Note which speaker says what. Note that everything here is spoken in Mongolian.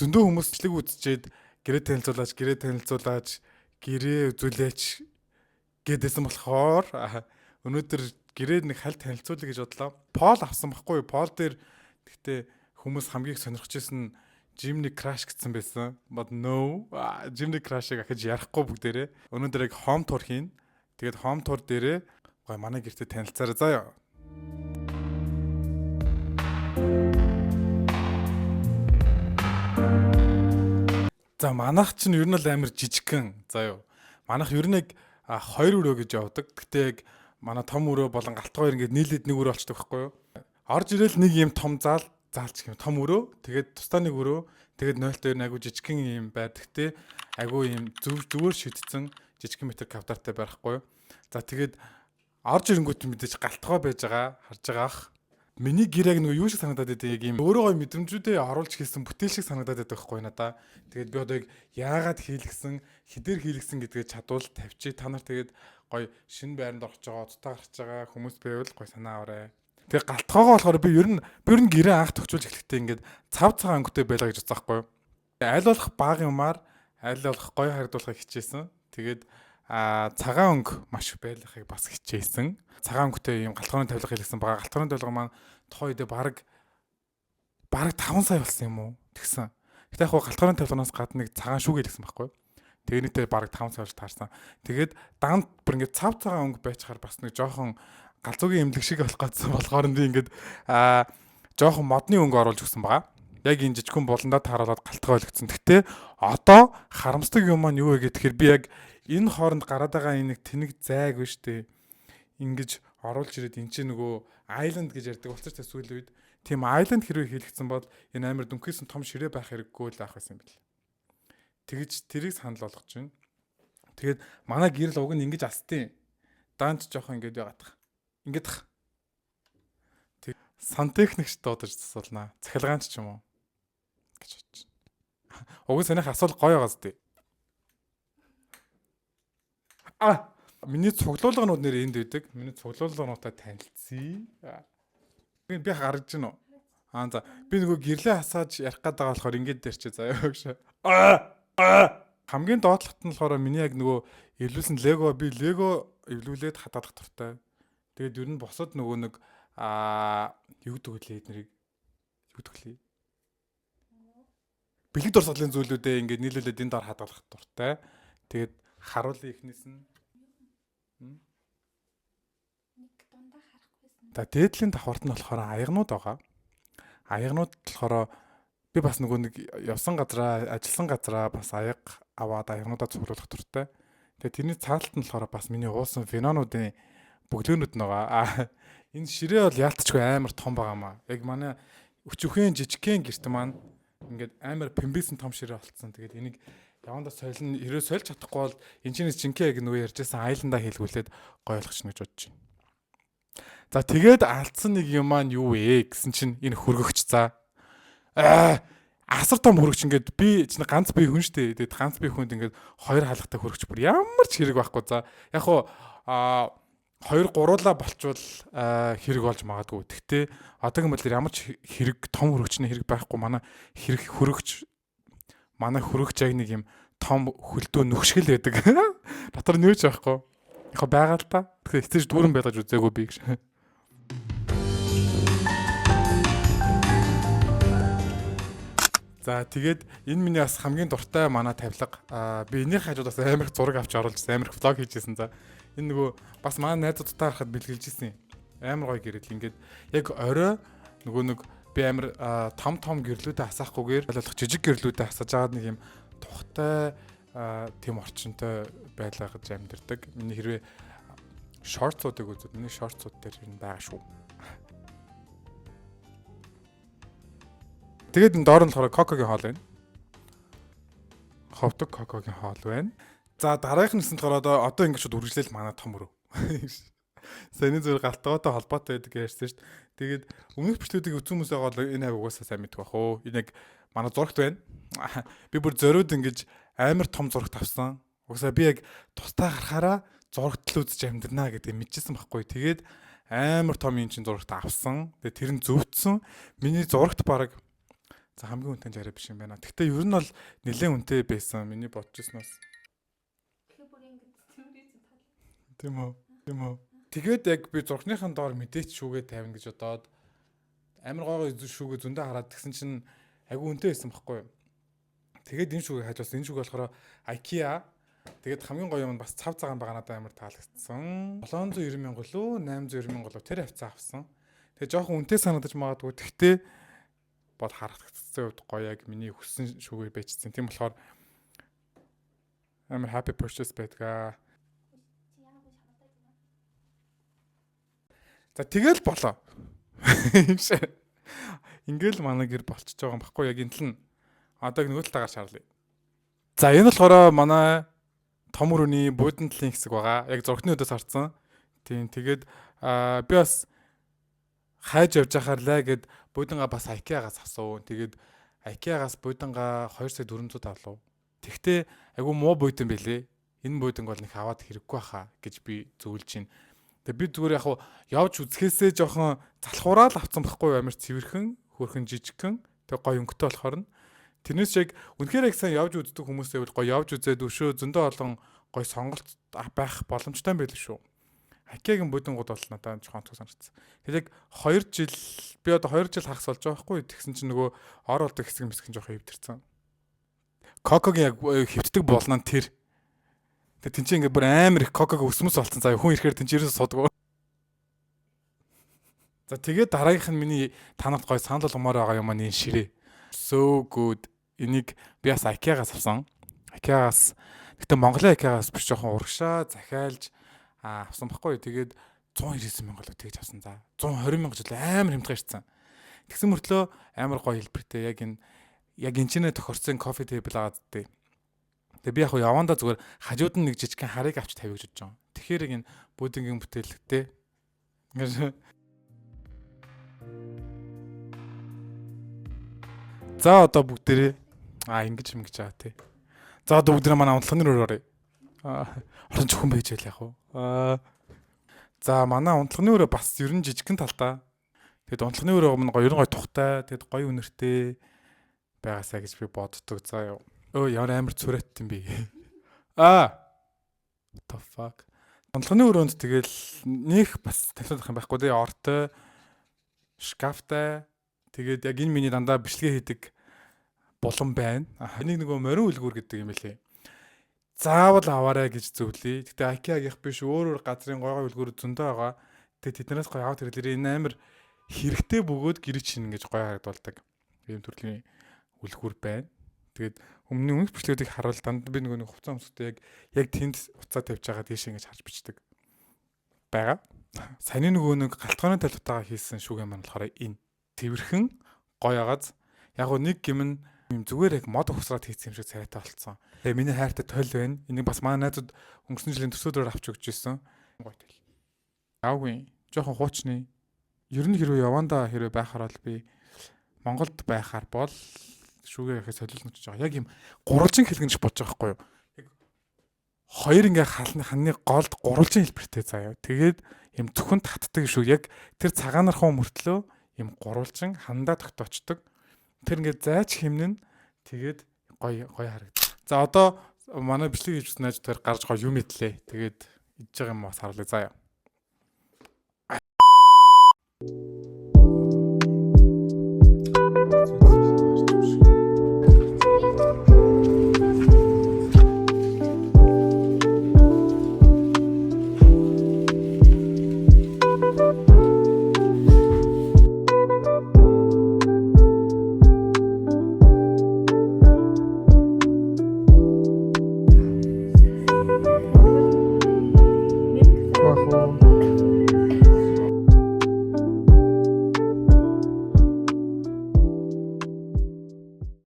Speaker 1: зөндөө хүмүүс члэг үзчихэд гэрээ танилцуулаач, гэрээ үзүүлээч гэдээсэн болохоор өнөөдөр гэрээ нэг хальт танилцуулъя гэж бодлоо. Пол авсан байхгүй юу? Пол дээр гэхдээ хүмүүс хамгийн их сонирхож байсан нь Jimny Crash гэсэн байсан. But no, Jimny Crash-ыг ахиж ярихгүй бүгдээрээ. Өнөөдөр яг home tour хийн. Тэгээд home tour дээрээ гой манай гэртээ танилцаарай заяа. За манайх чинь ер нь л амар жижигхэн заяа. Манайх ер нь яг 2 өрөө гэж явдаг. Гэхдээ яг манай том өрөө болон галтгой ингээд нийлээд нэг өрөө болчдөг байхгүй юу? Орж ирэл нэг юм том заалч юм том өрөө. Тэгээд тусдаа нэг өрөө. Тэгээд 0.2 агуу жижигхэн юм байр. Гэхдээ агуу юм зүгээр шидсэн жижигхэн метр квадраттай байхгүй юу? За тэгээд орж ирэнгүүт мэдээж галтгой байж байгаа харж байгаа ах. Миний гэр яг нэг юу шиг санагдаад байдаг яг юм өөрөө гой мэдрэмжүүдээ оруулж хийсэн бүтээл шиг санагдаад байдаг байхгүй надаа. Тэгээд би одоо яг яагаад хийлгсэн, хідээр хийлгсэн гэдгээ чадвал тавьчих. Та нар тэгээд гой шинэ байранд орж байгаа, цутаа гарч байгаа хүмүүс байвал гой санаа аваарай. Тэгээд галтгойгоо болохоор би ер нь гэрээ анх төгчүүлж эхлэхдээ ингээд цав цагаан өнгөтэй байлаа гэж бодсон байхгүй юу. Аль болох бага юмар, аль болох гой харагдуулахыг хичээсэн. Тэгээд цагаан өнгө маш байлгахыг бас хичээсэн. Цагаан өнгөтэй юм галтгооны тавилга хийлгсэн байгаа. Галтгооны тавилга маань тухайн үедээ бараг 5 сая болсон юм уу тэгсэн. Гэтэ яг галтгооны тавилганаас гадна нэг цагаан шүүгээ хийлгсэн байхгүй. Тэгээ нийтээ бараг 5 сая болж таарсан. Тэгээд данд бүр ингээд цав цагаан өнгө байчаар бас нэг жоохон галзуугийн эмнэлэг шиг болох гэсэн болохоор би ингээд жоохон модны өнгө оруулж өгсөн байгаа. Яг энэ жижигхэн буландаа тааруулаад галтгой ойлгоцсон. Гэтэ одоо харамсдаг юм маань юу вэ гэхээр би яг энэ хооронд гараад байгаа энэ нэг тэнэг зайг биш үү? Ингэж оруулж ирээд эн чинь нөгөө island гэж ярьдаг болчих та сүүлийн үед. Тийм island хэрвээ хийлгсэн бол энэ амар дүнхийсэн том ширээ байх хэрэггүй л байх байсан юм бэл. Тэгэж тэрийг санал болгож байна. Тэгээд манай гэрэл уг нь ингэж астын. Даанч жоохон ингэж яагаадах. Ингэж тах. Тэг сантехникч дуудаж засуулнаа. Цахилгаанч ч юм уу гэж бодож байна. Уг нь санийх асуул гоё байгаас тээ. Миний цуглуулганууд нэр энд байдаг. Миний цуглуулгануудаа танилцъя. Би гаргаж гин үү? За би нөгөө гэрлээ хасааж ярих гээд байгаа болохоор ингэж дэрчээ заяа гэж. Хамгийн доотлогт нь болохоор миний яг нөгөө эвлүүлсэн лего би лего эвлүүлээд хадгалах туртай. Тэгээд ер нь босод нөгөө нэг юу гэдэг вэ эднэрийг юу гэдэг вэ? Бэлэг дурсгалын зүйлүүдээ ингээд нийлүүлээд энэ дор хадгалах туртай. Тэгээд харуулын ихнээс нь За дээдлийн давхарт нь болохоор аягнууд байгаа. Аягнууд болохоор би бас нөгөө нэг явсан газараа, ажилласан газараа бас аяг аваад аягнуудаа цуглуулах туртай. Тэгээ тэрний цааталт нь болохоор бас миний уусан фенонуудын бөглөөнүүд байгаа. Энэ ширээ бол яалтчгүй амар том байгаамаа. Яг манай өчүүхэн жижигхэн гэрт маань ингээд амар пембисэн том ширээ болцсон. Тэгээд энийг явандаа сойлно, хэрэг сольж чадахгүй бол энэ чинээс жинхэнэ яг нөгөө ярьжсэн айландаа хийлгүүлээд гоё болгочихно гэж бодож байна. За тэгээд алдсан нэг юм маань юу вэ гэсэн чинь энэ хөргөгч за. Асар том хөргөгч ингээд би чинь ганц бие хүн штэ. Тэгээд ганц бие хүнд ингээд хоёр хаалгатай хөргөгч бүр ямар ч хэрэг байхгүй. За яг хуу 2 3-уулаа болчвол хэрэг болж магадгүй. Гэхдээ одоогийн бодлоор ямар ч хэрэг том хөргөгчний хэрэг байхгүй. Манай хөргөгч яг нэг юм том хөлтөө нүхшгэл байдаг. Дотор нөөж байхгүй. Яг байгаа л та. Тэгэхээр эцэж дүүрэн байлгаж үзээгүй би гэж. За тэгээд энэ миний бас хамгийн дуртай манай тавилга. Би энийх хажуудаас амар их зураг авч оруулжсэн, амар их влог хийжсэн. За энэ нөгөө бас манай найзуудтай харахад бэлгэлжсэн. Амар гоё гэрэл ингээд яг орой нөгөө нэг би амар том гэрлүүдээ хасахгүйгээр ойлгох жижиг гэрлүүдээ хасаж аваад нэг юм тухтай тийм орчинтой байлаа гэж амьдэрдэг. Миний хэрвээ шортсуудыг үзвэл миний шортсууд дээр юм байгаа шүү. Тэгээд энэ доор нь болохоор кокогийн хоол байна. Ховдог кокогийн хоол байна. За дараагийнх нь болохоор одоо ингэ шууд үргэлжлээл манай том өрөө. Сэний зүгээр галтгоотой холбоотой байдаг ярьсан шүү дээ. Тэгээд өмнөх бичлүүдийг үзсэн хүмүүс байгаа бол энэ угаасаа сайн мэдэх бах уу. Энэ яг манай зурагт байна. Би бүр зориуд ингэж амар том зурагт авсан. Угаасаа би яг тустай гарахаараа зурагт л үзэж амьдрнаа гэдэг мэдчихсэн байхгүй. Тэгээд амар том юм чин зурагт авсан. Тэгээд тэр нь зөвцсөн. Миний зурагт баг За хамгийн үнэтэй 60 биш юм байна. Гэхдээ ер нь бол нэлээд үнэтэй байсан. Миний бодчихсноос.
Speaker 2: Тэгэхээр бүр ингэ тэмрийж тал.
Speaker 1: Тийм үү? Тийм үү? Тэгээд яг би зурхныхын доор мэдээч шүүгээ тавина гэж бодоод амар гой шүүгээ зөндөө хараад тэгсэн чинь айгүй үнэтэй байсан байхгүй юу? Тэгээд энэ шүүгээ хажуулсан. Энэ шүүг болохоор IKEA. Тэгээд хамгийн гоё юм нь бас цав цагаан байгаа надад амар таалагдсан. 790 мянга лөө 890 мянга лөө тэр хавцаа авсан. Тэгээд жоохон үнэтэй санагдаж магадгүй. Тэгтээ бол харагдсан үед гоё яг миний хүссэн шүүгээр байжсэн. Тийм болохоор амар happy purchase байдгаа. За тэгэл болоо. Ингээл манай гэр болчихж байгаа юм баггүй яг энэ тал нь. Одоо нөгөө талтаагаар шаарлаа. За энэ болохоор манай том өрөөний буудан талын хэсэг байгаа. Яг зургны өдөөс харцсан. Тийм тэгээд би бас хайж явж байхаар лаа гэд буудангаа бас IKEA-гаас асуу. Тэгээд IKEA-гаас буудангаа 2,400 авлаа. Тэгтээ айгүй муу буудан байлээ. Энэ бууданг бол нэг аваад хэрэггүй хаа гэж би зөвлөж байна. Тэгээд би зүгээр яг явж үзэхээсээ жоохон залхуураад авсан байхгүй амар цэвэрхэн, хөөрхөн жижигхэн. Тэгээд гоё өнгөтэй болохоор нь. Тэрнээс яг үнэхээр яг сайн явж үздэг хүмүүсээ бол гоё явж үзээд өшөө зөндөө олон гоё сонголт байх боломжтой байл шүү. IKEA-гийн буудангууд бол надад жоохон онцгой санагдсан. Тэгээд яг 2 жил би одоо 2 жил хагас болж байгаа байхгүй. Тэгсэн чинь нөгөө ор болдог хэсэг мэсгэн жоохон хэвтэрсэн. Кокогийн яг хэвтдэг болно тэр. Тэгээд тэн чинь ингээд бүр амар их коког өсмөс болсон. За хүн ирэхээр тэн чинь ерөөсө содгоо. За тэгээд дараагийнх нь миний танарт гоё санал болгомоор байгаа юм аа энэ ширээ. So good. Энийг би бас IKEA-гаас авсан. IKEA-гаас гэхдээ Монголын IKEA-гаас биш жоохон урагшаа захиалж авсан байхгүй. Тэгээд 199 мянга л тэгж авсан. За 120 мянга жил амар хэмтгэ ирсэн. Тэгсэн мөртлөө амар гоё хэлбэртэй яг энэ чинь тохирсон кофе тейбл агаад дээ. Тэгээ би яг явандаа зүгээр хажууд нь нэг жижигхэн харыг авч тавья гэж бодож байгаа. Тэгэхээр энэ буудангийн бүтээлэгтэй ингээд за одоо бүгдээрээ ингэж байгаа тий. За одоо бүгдээрээ манай унтлагын руу оръё. Орон чөхөн байж байл яг уу. За манай унтлагын өрөө бас ер нь жижигхэн талдаа. Тэгэд унтлагын өрөө өмнө гоё гоё тухтай, тэгэд гоё үнэртэй байгаасаа гэж би боддог. За ёо. Ямар амар цүрэтт юм би. What the fuck. Унтлагын өрөөнд тэгэл нөх бас тавьсах юм байхгүй тий. Ортой, шкафтай. Тэгээд яг энэ миний дандаа бичлэгээ хийдэг булан байна. Энийг нөгөө морин үлгүүр гэдэг юм лээ. Заавал аваарай гэж зөвлөе. Гэтэ IKEA-гийнх биш өөр газрын гой үлгүүр зөндөө байгаа. Тэгээд тэднээс гоё аваад ирэхээр энэ амар хэрэгтэй бөгөөд гэрэг чинь ингэж гоё харагдуулдаг. Ийм төрлийн үлгүүр байна. Тэгээд өмнө бичлэгүүдийг харуул данд би нөгөө хувцас өмсөхдөө яг тэнд уцаа тавьж байгаа тийш ингэж харж бичдэг байгаа. Саяны нөгөө нэг галтгооны талбартаагаа хийсэн шүүгээ маань болохоор энэ цэвэрхэн гоё агааз яг нэг гимн юм зүгээр яг мод ухсраад хийсэн юм шиг царайтай болцсон. Тэгээ миний хайртай тойл байна. Энийг бас манай найзууд өнгөрсөн жилийн төсөөлөөр авч өгч ирсэн. Гоё тойл. Яагүй жоохон хуучны. Ер нь хэрвээ явандаа хэрвээ байхаар бол би Монголд байхаар бол шүүгээ яхаа солиулна гэж байгаа. Яг юм гурвалжин хэлгэнж бодож байгаа байхгүй юу? Яг хоёр ингээ ханны голд гурвалжин хэлбэртэй заяа. Тэгээд юм зөвхөн татдаг шүү. Яг тэр цагаанархан мөртлөө юм гурвалжин хандаа тогтоочдөг. Тэр ингээд зайч хэмнэн тэгээд гоё харагдав. За одоо манай бичлэг хийжсэн найз тэр гарч гоё юм идлээ. Тэгээд идж байгаа юм бас харлаа заяа.
Speaker 2: Нэг